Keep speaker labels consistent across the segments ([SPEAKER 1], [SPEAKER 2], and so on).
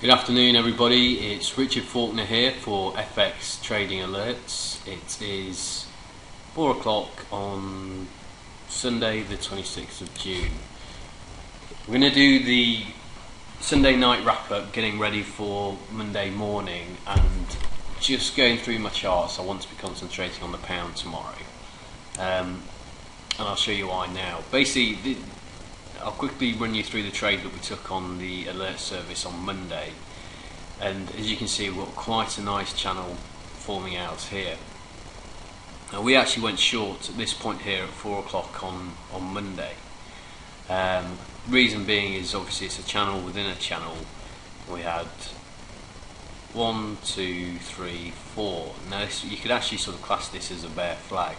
[SPEAKER 1] Good afternoon everybody, it's Richard Faulkner here for FX Trading Alerts. It is 4 o'clock on Sunday the 26th of June. We're going to do the Sunday night wrap up, getting ready for Monday morning, and just going through my charts. I want to be concentrating on the pound tomorrow, and I'll show you why now. Basically, I'll quickly run you through the trade that we took on the alert service on Monday, and as you can see, we've got quite a nice channel forming out here. Now, we actually went short at this point here at 4 o'clock on Monday. Reason being is obviously it's a channel within a channel. We had 1, 2, 3, 4. Now you could actually sort of class this as a bear flag.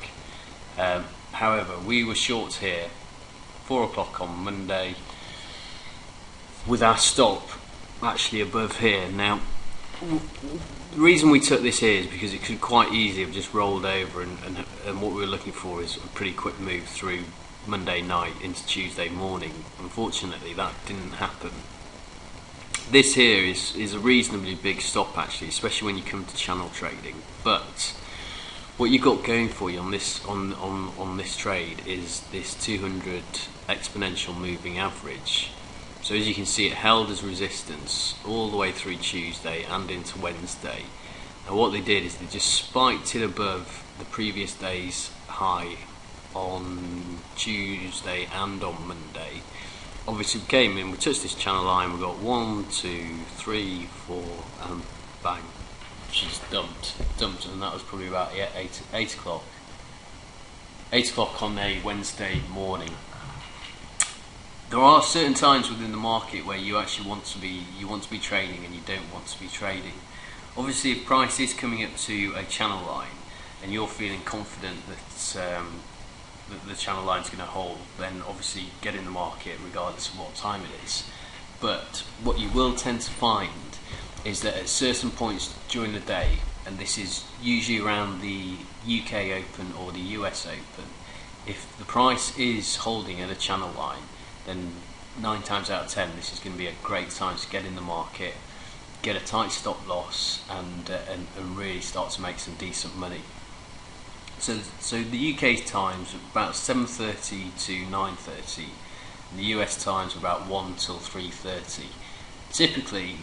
[SPEAKER 1] However, we were short here 4 o'clock on Monday with our stop actually above here. Now the reason we took this here is because it could quite easily have just rolled over, and what we were looking for is a pretty quick move through Monday night into Tuesday morning. Unfortunately that didn't happen. This here is a reasonably big stop actually, especially when you come to channel trading, but what you've got going for you on this trade is this 200 exponential moving average. So as you can see, it held as resistance all the way through Tuesday and into Wednesday. And what they did is they just spiked it above the previous day's high on Tuesday and on Monday. Obviously we came in, we touched this channel line, we got 1, 2, 3, 4 and bang, just dumped, and that was probably about 8 o'clock. 8 o'clock on a Wednesday morning. There are certain times within the market where you actually want to be trading and you don't want to be trading. Obviously, if price is coming up to a channel line and you're feeling confident that the channel line is going to hold, then obviously get in the market regardless of what time it is. But what you will tend to find is that at certain points during the day, and this is usually around the UK Open or the US Open, if the price is holding at a channel line, then 9 times out of 10 this is going to be a great time to get in the market, get a tight stop loss, and really start to make some decent money. So the UK times are about 7:30 to 9:30, and the US times are about 1 till 3:30. Typically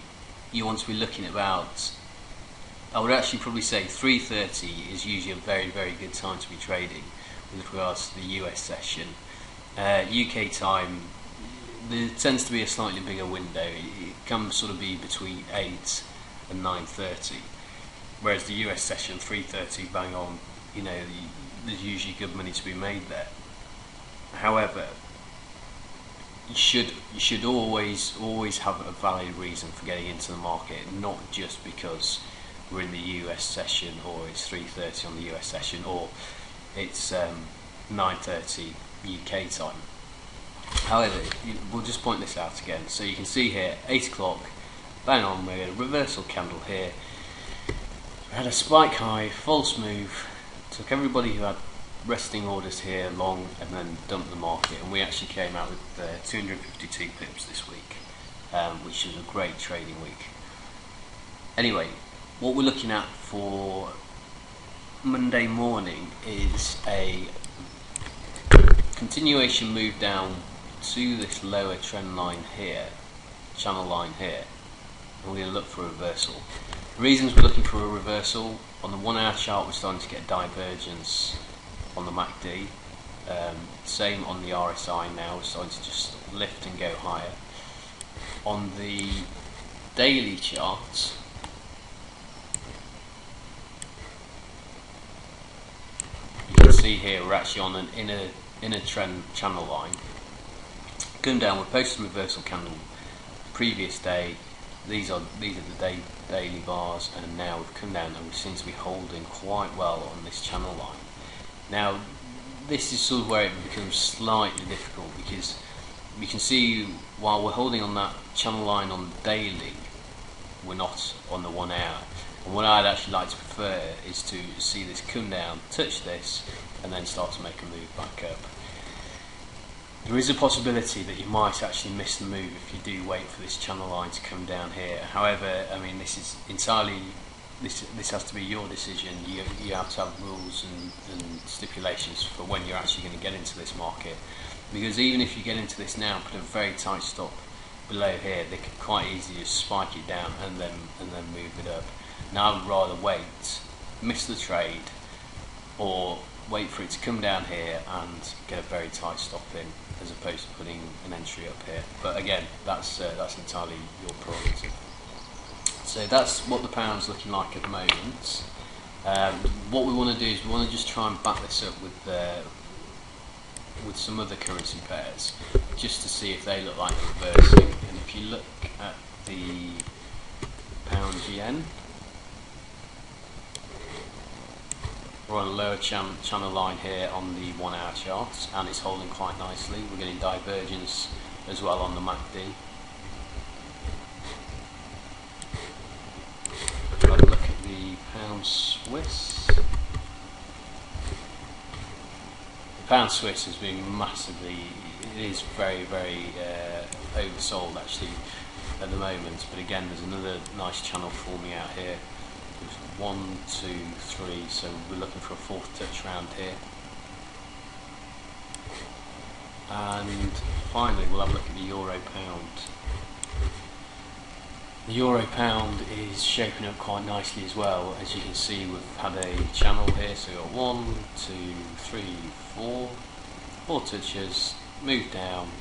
[SPEAKER 1] you want to be looking at about, I would actually probably say 3:30 is usually a very, very good time to be trading with regards to the US session. UK time, there tends to be a slightly bigger window. It can sort of be between 8 and 9:30, whereas the US session 3:30 bang on, you know, there's usually good money to be made there. However, you should always have a valid reason for getting into the market, not just because we're in the US session, or it's 3:30 on the US session, or it's 9:30 UK time. However, we'll just point this out again. So you can see here, 8 o'clock, bang on, we had a reversal candle here. We had a spike high, false move, took everybody who had resting orders here long, and then dumped the market, and we actually came out with 252 pips this week, which is a great trading week. Anyway, what we're looking at for Monday morning is a continuation move down to this lower trend line here, channel line here, and we're going to look for a reversal. The reasons we're looking for a reversal: on the 1 hour chart we're starting to get divergence on the MACD, same on the RSI now, we're starting to just lift and go higher. On the daily chart, you can see here we're actually on an inner trend channel line. Come down, we posted a reversal candle the previous day. These are the daily bars, and now we've come down and we seem to be holding quite well on this channel line. Now this is sort of where it becomes slightly difficult, because you can see while we're holding on that channel line on the daily, we're not on the 1 hour. And what I'd actually like to prefer is to see this come down, touch this, and then start to make a move back up. there is a possibility that you might actually miss the move if you do wait for this channel line to come down here. However, I mean, this is entirely, this has to be your decision. You have to have rules and stipulations for when you're actually going to get into this market, because even if you get into this now, put a very tight stop below here, they could quite easily just spike it down and then move it up. Now I would rather wait, miss the trade, or wait for it to come down here and get a very tight stop in, as opposed to putting an entry up here. But again, that's entirely your prerogative. So that's what the pound's looking like at the moment. What we want to do is we want to just try and back this up with some other currency pairs, just to see if they look like reversing. And if you look at the pound yen, we're on a lower channel line here on the 1 hour chart, and it's holding quite nicely. We're getting divergence as well on the MACD. Have a look at the pound Swiss. The pound Swiss has been massively, it is very oversold actually at the moment, but again there's another nice channel forming out here. There's 1, 2, 3, so we're looking for a fourth touch round here. And finally we'll have a look at the euro pound. The euro pound is shaping up quite nicely as well. As you can see, we've had a channel here, so we've got 1, 2, 3, 4 touches, moved down,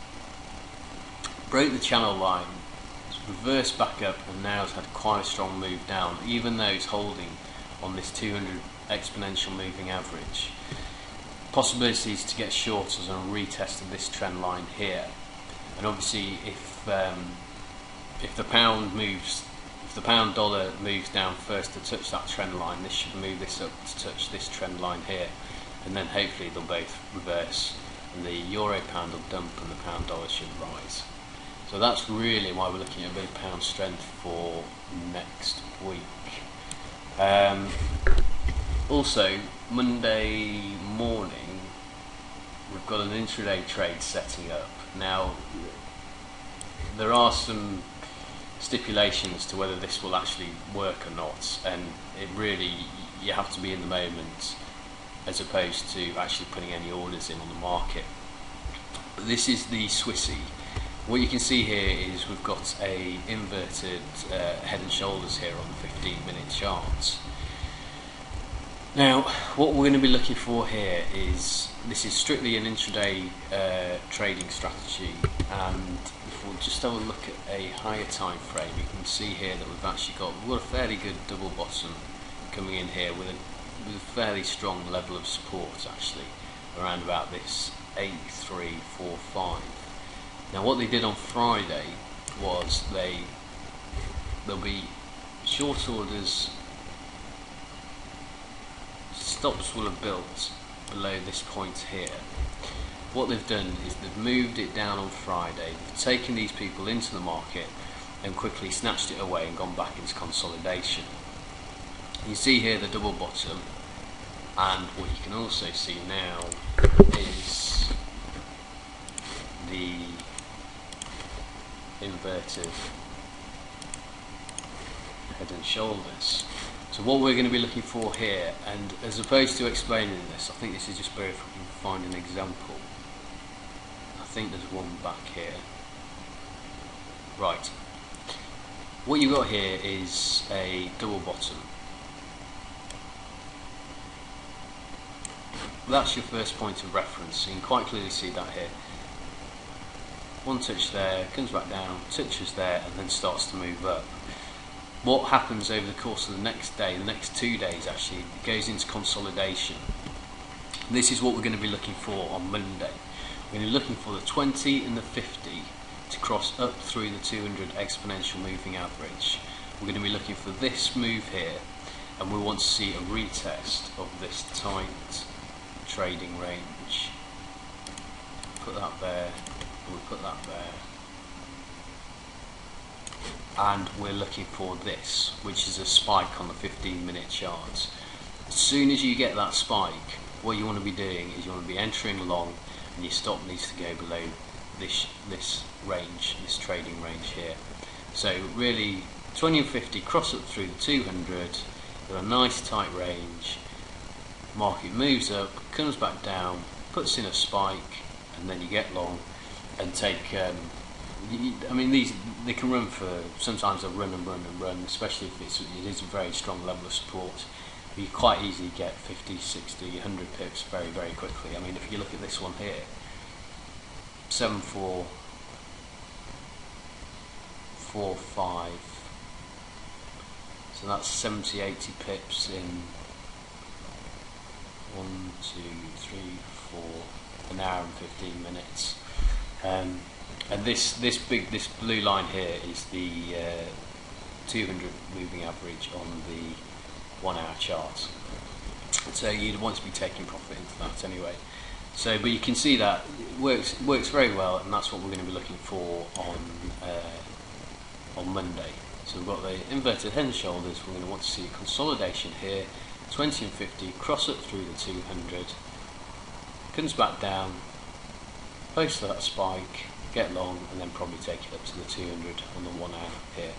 [SPEAKER 1] broke the channel line, reversed back up, and now has had quite a strong move down, even though it's holding on this 200 exponential moving average. Possibilities to get shorters and retest of this trend line here. And obviously if the pound dollar moves down first to touch that trend line, this should move this up to touch this trend line here, and then hopefully they'll both reverse and the euro pound will dump and the pound dollar should rise. So that's really why we're looking at a bit of pound strength for next week. Also, Monday morning we've got an intraday trade setting up. Now there are some stipulations to whether this will actually work or not, and it really, you have to be in the moment as opposed to actually putting any orders in on the market. But this is the Swissy. What you can see here is we've got a inverted head and shoulders here on the 15-minute chart. Now what we're going to be looking for here is, this is strictly an intraday trading strategy, and if we'll just have a look at a higher time frame, you can see here that we've got a fairly good double bottom coming in here with a fairly strong level of support actually around about this 8345. Now what they did on Friday was there'll be short orders, stops will have built below this point here. What they've done is they've moved it down on Friday, they've taken these people into the market and quickly snatched it away and gone back into consolidation. You see here the double bottom, and what you can also see now is the inverted head and shoulders. So what we're going to be looking for here, and as opposed to explaining this, I think this is just better if we can find an example. I think there's one back here. Right. What you've got here is a double bottom. That's your first point of reference, so you can quite clearly see that here. One touch there, comes back down, touches there, and then starts to move up. What happens over the course of the next day, the next 2 days actually, it goes into consolidation. This is what we're going to be looking for on Monday. We're going to be looking for the 20 and the 50 to cross up through the 200 exponential moving average. We're going to be looking for this move here, and we want to see a retest of this tight trading range. Put that there, we'll put that there. And we're looking for this, which is a spike on the 15-minute chart. As soon as you get that spike, what you want to be doing is you want to be entering long, and your stop needs to go below this range, this trading range here. So really 20 and 50 cross up through the 200, got a nice tight range, market moves up, comes back down, puts in a spike, and then you get long and take I mean, they can run for, sometimes they'll run and run and run, especially if it is a very strong level of support. You quite easily get 50, 60, 100 pips very, very quickly. I mean, if you look at this one here, 7.4, 4.5, so that's 70, 80 pips in 1, 2, 3, 4, an hour and 15 minutes. And this blue line here is the 200 moving average on the 1 hour chart. So you'd want to be taking profit into that anyway. So, but you can see that it works very well, and that's what we're going to be looking for on Monday. So we've got the inverted head and shoulders. We're going to want to see a consolidation here, 20 and 50, cross up through the 200, comes back down, post that spike, get long, and then probably take it up to the 200 on the 1 hour here.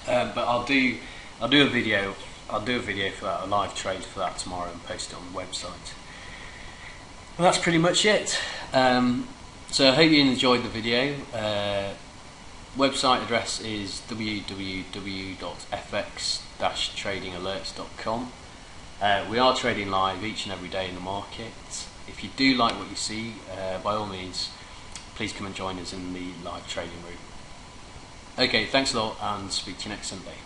[SPEAKER 1] But I'll do a video for that, a live trade for that tomorrow, and post it on the website. Well, that's pretty much it. So I hope you enjoyed the video. Website address is www.fx-tradingalerts.com. We are trading live each and every day in the market. If you do like what you see, by all means, please come and join us in the live trading room. Okay, thanks a lot, and speak to you next Sunday.